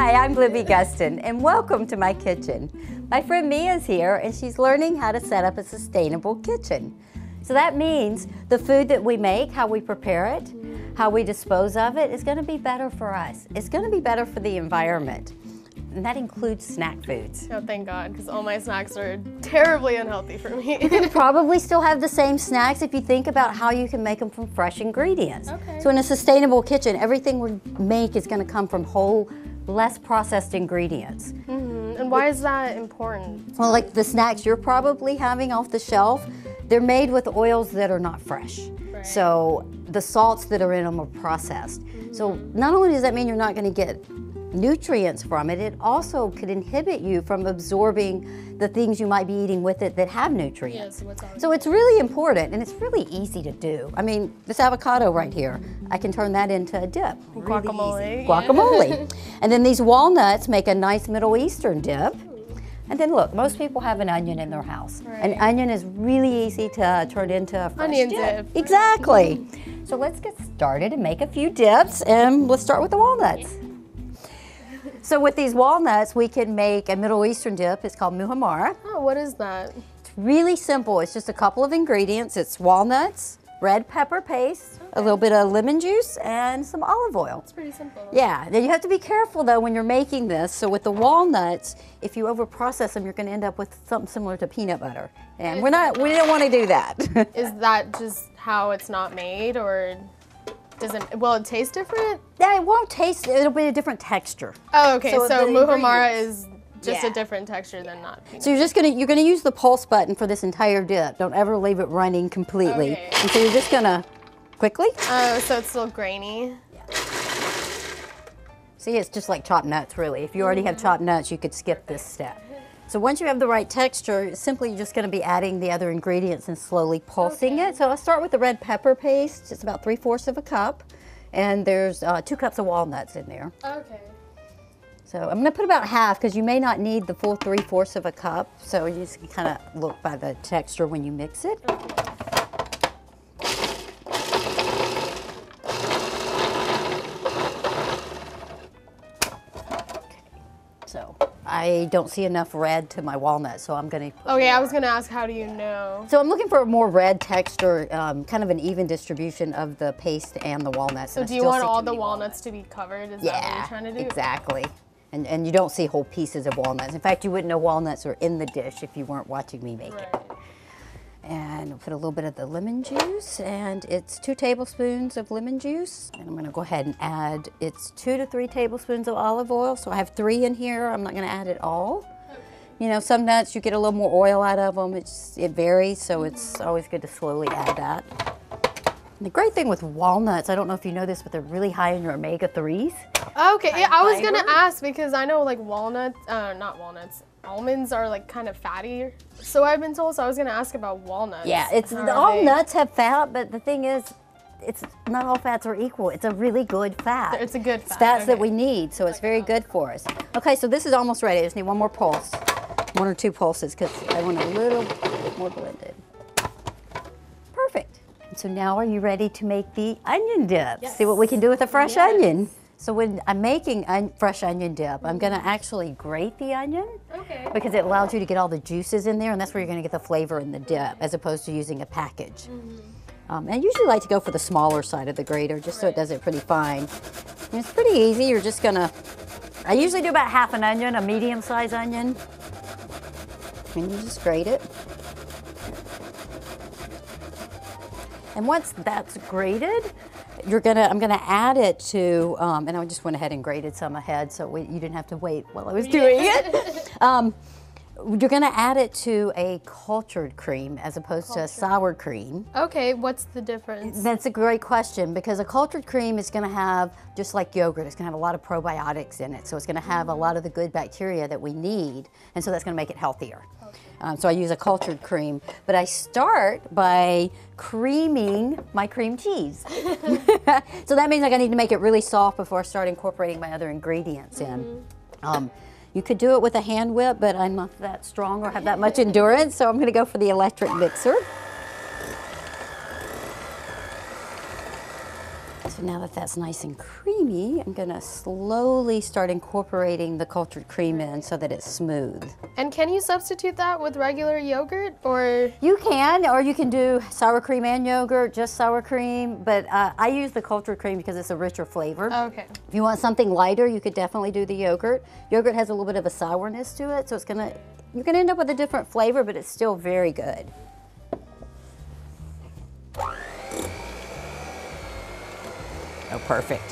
Hi, I'm Libby Guston, and welcome to my kitchen. My friend Mia's here, and she's learning how to set up a sustainable kitchen. So that means the food that we make, how we prepare it, how we dispose of it, is going to be better for us. It's going to be better for the environment. And that includes snack foods. Oh, thank God, because all my snacks are terribly unhealthy for me. You can probably still have the same snacks if you think about how you can make them from fresh ingredients. Okay. So in a sustainable kitchen, everything we make is going to come from whole, less processed ingredients. And why is that important? Well, like the snacks you're probably having off the shelf, they're made with oils that are not fresh. Right. So the salts that are in them are processed. So not only does that mean you're not going to get nutrients from it, it also could inhibit you from absorbing the things you might be eating with it that have nutrients. So it's really important, and it's really easy to do. I mean, this avocado right here, I can turn that into a dip. Guacamole. Really Guacamole. And then these walnuts make a nice Middle Eastern dip. And then look, most people have an onion in their house. Right. An onion is really easy to turn into a fresh Onion dip. dip. Exactly. So let's get started and make a few dips, and let's start with the walnuts. So with these walnuts, we can make a Middle Eastern dip. It's called muhammara. Oh, what is that? It's really simple. It's just a couple of ingredients. It's walnuts, red pepper paste, a little bit of lemon juice, and some olive oil. It's pretty simple. Yeah, now you have to be careful though when you're making this. So with the walnuts, if you overprocess them, you're going to end up with something similar to peanut butter. And we don't want to do that. Is that just how it's not made, or will it taste different? Yeah, it won't taste, it'll be a different texture. Oh, okay, so the muhammara ingredients- is just Yeah. a different texture than not peanut. So you're gonna use the pulse button for this entire dip. Don't ever leave it running completely. Okay. And so you're just gonna quickly. Oh, so it's still grainy. See, it's just like chopped nuts, really. If you already have chopped nuts, you could skip this step. So once you have the right texture, simply you're just gonna be adding the other ingredients and slowly pulsing it. So I'll start with the red pepper paste. It's about 3/4 of a cup. And there's 2 cups of walnuts in there. Okay. So I'm gonna put about half because you may not need the full 3/4 of a cup. So you just kind of look by the texture when you mix it. So I don't see enough red to my walnut, so I'm gonna put Okay, I was gonna ask, how do you know? So I'm looking for a more red texture, kind of an even distribution of the paste and the walnuts. So do you want all the walnuts to be covered? Is that what you're trying to do? Exactly. And you don't see whole pieces of walnuts. In fact, you wouldn't know walnuts are in the dish if you weren't watching me make it. And I'll put a little bit of the lemon juice, and it's 2 tablespoons of lemon juice. And I'm gonna go ahead and add, it's 2 to 3 tablespoons of olive oil. So I have 3 in here. I'm not gonna add it all. Okay. You know, some nuts, you get a little more oil out of them. It varies, so it's always good to slowly add that. And the great thing with walnuts, I don't know if you know this, but they're really high in your omega-3s. Okay, yeah, I was gonna ask because I know like almonds are like kind of fatty. So I've been told, so I was gonna ask about walnuts. Yeah, all nuts have fat, but the thing is, it's not all fats are equal. It's a really good fat. It's a good fat. It's fats that we need, so it's very good for us. Okay, so this is almost ready. I just need one more pulse. 1 or 2 pulses because I want a little more blended. Perfect. So now are you ready to make the onion dip? Yes. See what we can do with a fresh onion. So when I'm making fresh onion dip, I'm gonna actually grate the onion because it allows you to get all the juices in there, and that's where you're gonna get the flavor in the dip as opposed to using a package. And I usually like to go for the smaller side of the grater just so it does it pretty fine. And it's pretty easy. You're just gonna, I usually do about half an onion, a medium-sized onion. And you just grate it. And once that's grated, I'm gonna add it to, and I just went ahead and grated some ahead so you didn't have to wait while I was doing it. You're gonna add it to a cultured cream as opposed to a sour cream. Okay, what's the difference? That's a great question because a cultured cream is gonna have, just like yogurt, it's gonna have a lot of probiotics in it. So it's gonna have a lot of the good bacteria that we need, and so that's gonna make it healthier. So I use a cultured cream, but I start by creaming my cream cheese. So that means I need to make it really soft before I start incorporating my other ingredients in. You could do it with a hand whip, but I'm not that strong or have that much endurance, so I'm gonna go for the electric mixer. So So now that that's nice and creamy, I'm gonna slowly start incorporating the cultured cream in so that it's smooth. And can you substitute that with regular yogurt, or? You can, or you can do sour cream and yogurt, just sour cream, but I use the cultured cream because it's a richer flavor. Okay. If you want something lighter, you could definitely do the yogurt. Yogurt has a little bit of a sourness to it, so it's gonna, you can end up with a different flavor, but it's still very good. Oh, perfect.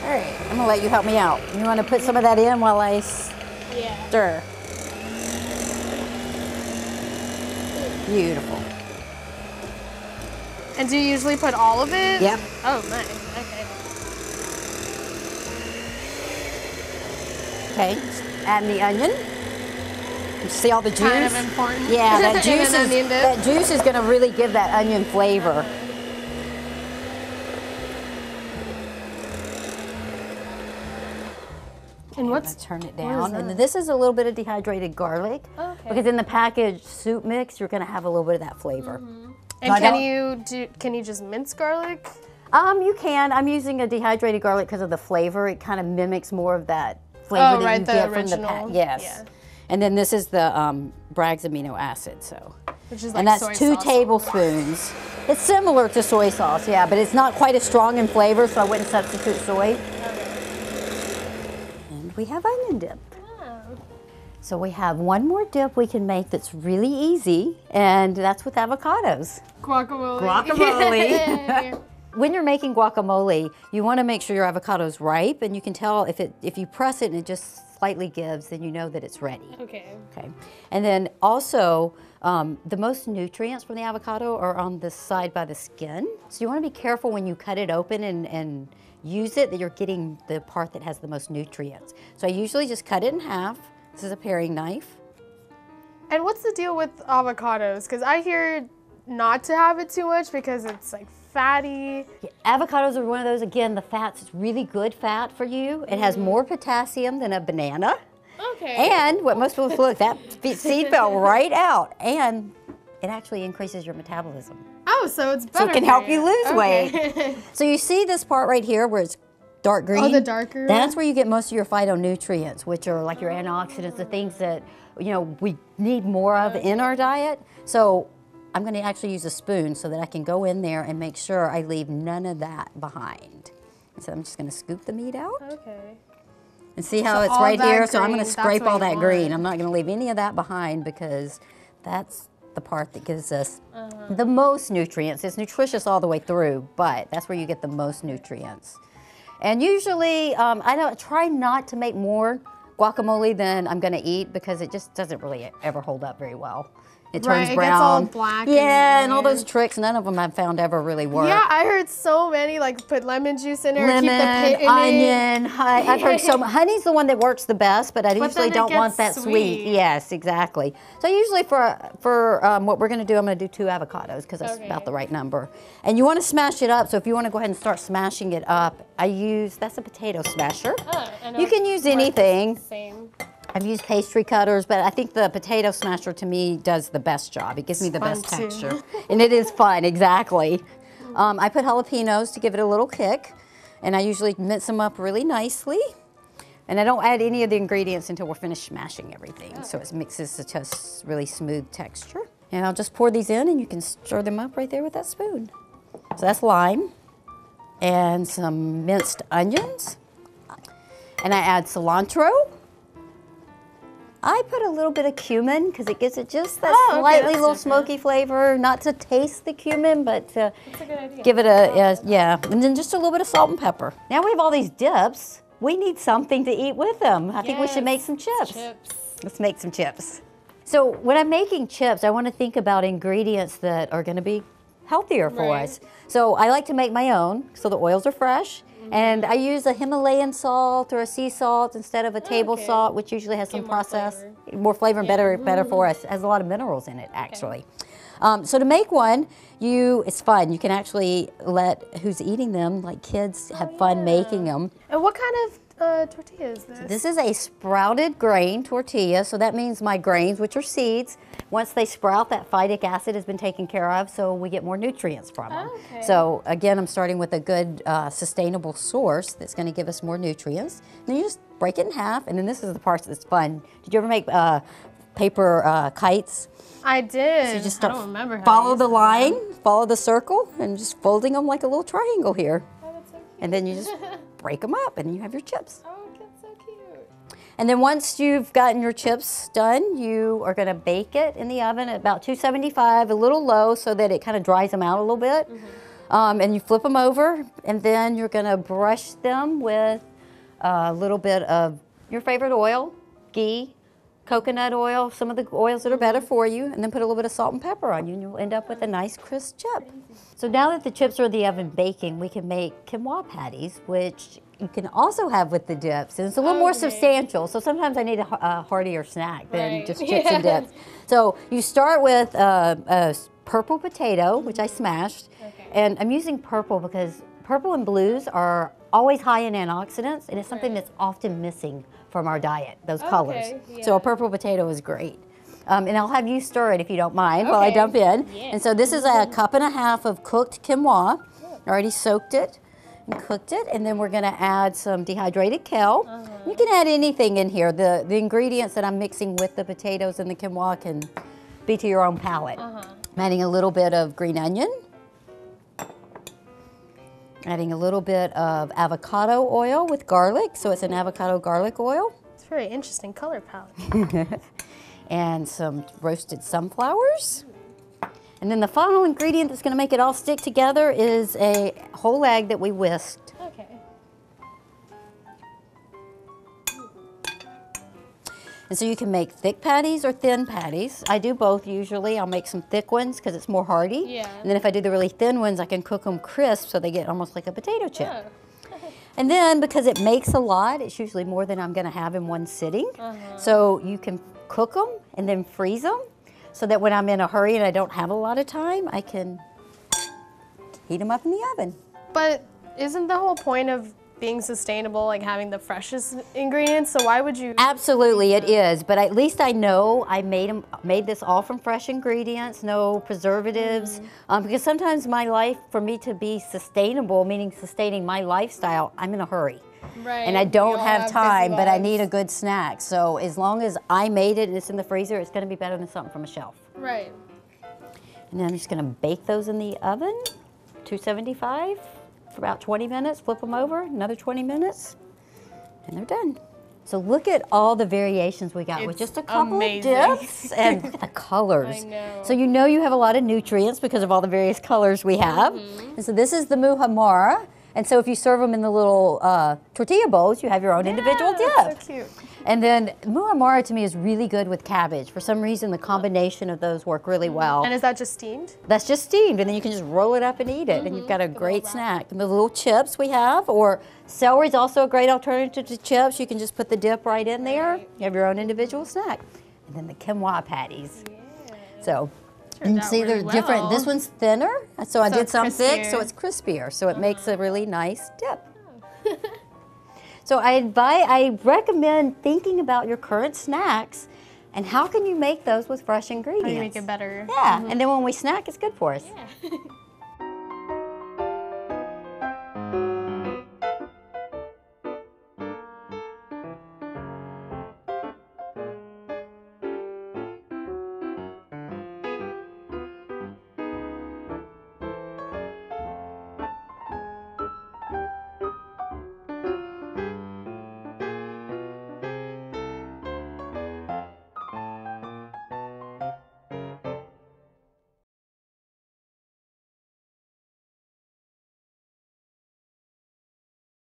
All right, I'm gonna let you help me out. You wanna put some of that in while I stir? Beautiful. And do you usually put all of it? Yep. Oh, nice, okay. Okay, add the onion. You see all the juice? Kind of important. Yeah, that In juice an onion dip. that juice is gonna really give that onion flavor. And what's, turn it what is down. And that? this is a little bit of dehydrated garlic. Okay. Because in the packaged soup mix, you're gonna have a little bit of that flavor. And can you just mince garlic? You can. I'm using a dehydrated garlic because of the flavor. It kind of mimics more of that flavor that you get from the pack. Yes. Yeah. And then this is the Bragg's amino acid. So. Which is like and that's soy 2 sauce. tablespoons. It's similar to soy sauce, yeah, but it's not quite as strong in flavor, so I wouldn't substitute soy. And we have onion dip. Oh. So we have one more dip we can make that's really easy, and that's with avocados. Guacamole. Guacamole. When you're making guacamole, you want to make sure your avocado's ripe, and you can tell if you press it and it just slightly gives, then you know that it's ready. Okay. Okay. And then also, the most nutrients from the avocado are on the side by the skin. So you want to be careful when you cut it open and use it that you're getting the part that has the most nutrients. So I usually just cut it in half. This is a paring knife. And what's the deal with avocados? Because I hear not to have it too much because it's like fatty. Yeah, avocados are one of those, again, the fats, it's really good fat for you. It has more potassium than a banana. Okay. And what most people look, that seed fell right out. And it actually increases your metabolism. Oh, so it's better. So it can help you lose weight. weight. So you see this part right here where it's dark green? Oh, the darker. That's where you get most of your phytonutrients, which are like your antioxidants, the things that, you know, we need more of in our diet. So I'm going to actually use a spoon so that I can go in there and make sure I leave none of that behind. So I'm just going to scoop the meat out. Okay. And see how So it's all right that here? So I'm green, going to scrape that's what all you that want. green. I'm not going to leave any of that behind because that's the part that gives us the most nutrients. It's nutritious all the way through, but that's where you get the most nutrients. And usually, I try not to make more guacamole than I'm going to eat because it just doesn't really ever hold up very well. It turns brown. It gets all black. Yeah, and all those tricks, none of them I've found ever really work. Yeah, I heard so many, like put lemon juice in there, Lemon, keep the pit in onion, it. I've heard so much. Honey's the one that works the best, but I usually then it don't want that gets sweet. sweet. Yes, exactly. So usually for what we're gonna do, I'm gonna do 2 avocados because that's about the right number. And you wanna smash it up, so if you wanna go ahead and start smashing it up, that's a potato smasher. I know You can use anything. Same. I've used pastry cutters, but I think the potato smasher to me does the best job. It gives me the best fun, too. texture. And it is fun, exactly. I put jalapenos to give it a little kick, and I usually mince them up really nicely. And I don't add any of the ingredients until we're finished smashing everything, so it mixes to just really smooth texture. And I'll just pour these in, and you can stir them up right there with that spoon. So that's lime, and some minced onions, and I add cilantro. I put a little bit of cumin because it gives it just that slightly little smoky flavor. Not to taste the cumin, but to give it yeah. And then just a little bit of salt and pepper. Now we have all these dips. We need something to eat with them. I think we should make some chips. Let's make some chips. So when I'm making chips, I want to think about ingredients that are going to be healthier for us. So I like to make my own, so the oils are fresh. And I use a Himalayan salt or a sea salt instead of a table salt, which usually has some process, more flavor and better for us. It has a lot of minerals in it, actually. So to make one, it's fun. You can actually let who's eating them, like kids, have fun making them. And what kind of tortilla is this? This is a sprouted grain tortilla. So that means my grains, which are seeds, once they sprout, that phytic acid has been taken care of, so we get more nutrients from them. Okay. So again, I'm starting with a good sustainable source that's going to give us more nutrients. Then you just break it in half, and then this is the part that's fun. Did you ever make paper kites? I did. So you just I don't remember how follow to the use line, follow the circle, and just folding them like a little triangle here. Oh, that's so cute. And then you just break them up, and then you have your chips. Oh, that's so cute. And then once you've gotten your chips done, you are going to bake it in the oven at about 275, a little low, so that it kind of dries them out a little bit. And you flip them over, and then you're going to brush them with a little bit of your favorite oil, ghee, coconut oil, some of the oils that are better for you, and then put a little bit of salt and pepper on you, and you'll end up with a nice crisp chip. So now that the chips are in the oven baking, we can make quinoa patties, which you can also have with the dips, and it's a little more substantial. So sometimes I need a heartier snack than just chips and dips. So you start with a purple potato, which I smashed, and I'm using purple because purple and blues are always high in antioxidants, and it's something that's often missing from our diet, those colors. So a purple potato is great. And I'll have you stir it if you don't mind while I dump in. And so this is a cup and a half of cooked quinoa. I already soaked it and cooked it, and then we're going to add some dehydrated kale. You can add anything in here. The ingredients that I'm mixing with the potatoes and the quinoa can be to your own palate. I'm adding a little bit of green onion. Adding a little bit of avocado oil with garlic, so it's an avocado garlic oil. It's a very interesting color palette. And some roasted sunflowers. And then the final ingredient that's going to make it all stick together is a whole egg that we whisked. Okay. And so you can make thick patties or thin patties. I do both usually. I'll make some thick ones because it's more hearty. Yeah. And then if I do the really thin ones, I can cook them crisp so they get almost like a potato chip. Oh. And then because it makes a lot, it's usually more than I'm going to have in one sitting. So you can cook them and then freeze them so that when I'm in a hurry and I don't have a lot of time, I can heat them up in the oven. But isn't the whole point of being sustainable, like having the freshest ingredients? So why would you? Absolutely, it is. But at least I know I made this all from fresh ingredients, no preservatives. Because sometimes my life, for me to be sustainable, meaning sustaining my lifestyle, I'm in a hurry. Right. And I don't have time, but I need a good snack. So as long as I made it and it's in the freezer, it's going to be better than something from a shelf. Right. And then I'm just going to bake those in the oven, 275. For about 20 minutes, flip them over, another 20 minutes, and they're done. So look at all the variations we got with just a couple of dips, and look at the colors. I know. So you know you have a lot of nutrients because of all the various colors we have. And so this is the muhammara, and so if you serve them in the little tortilla bowls, you have your own individual dip. That's so cute. And then muhammara to me is really good with cabbage. For some reason, the combination of those work really well. And is that just steamed? That's just steamed, and then you can just roll it up and eat it, and you've got a great snack. And the little chips we have, or celery is also a great alternative to chips. You can just put the dip right in there. You have your own individual snack. And then the quinoa patties. So you can see they're different. This one's thinner, so I did some thick, so it's crispier. So it makes a really nice dip. So I recommend thinking about your current snacks and how can you make those with fresh ingredients. How do you make it better? Yeah, and then when we snack, it's good for us. Yeah.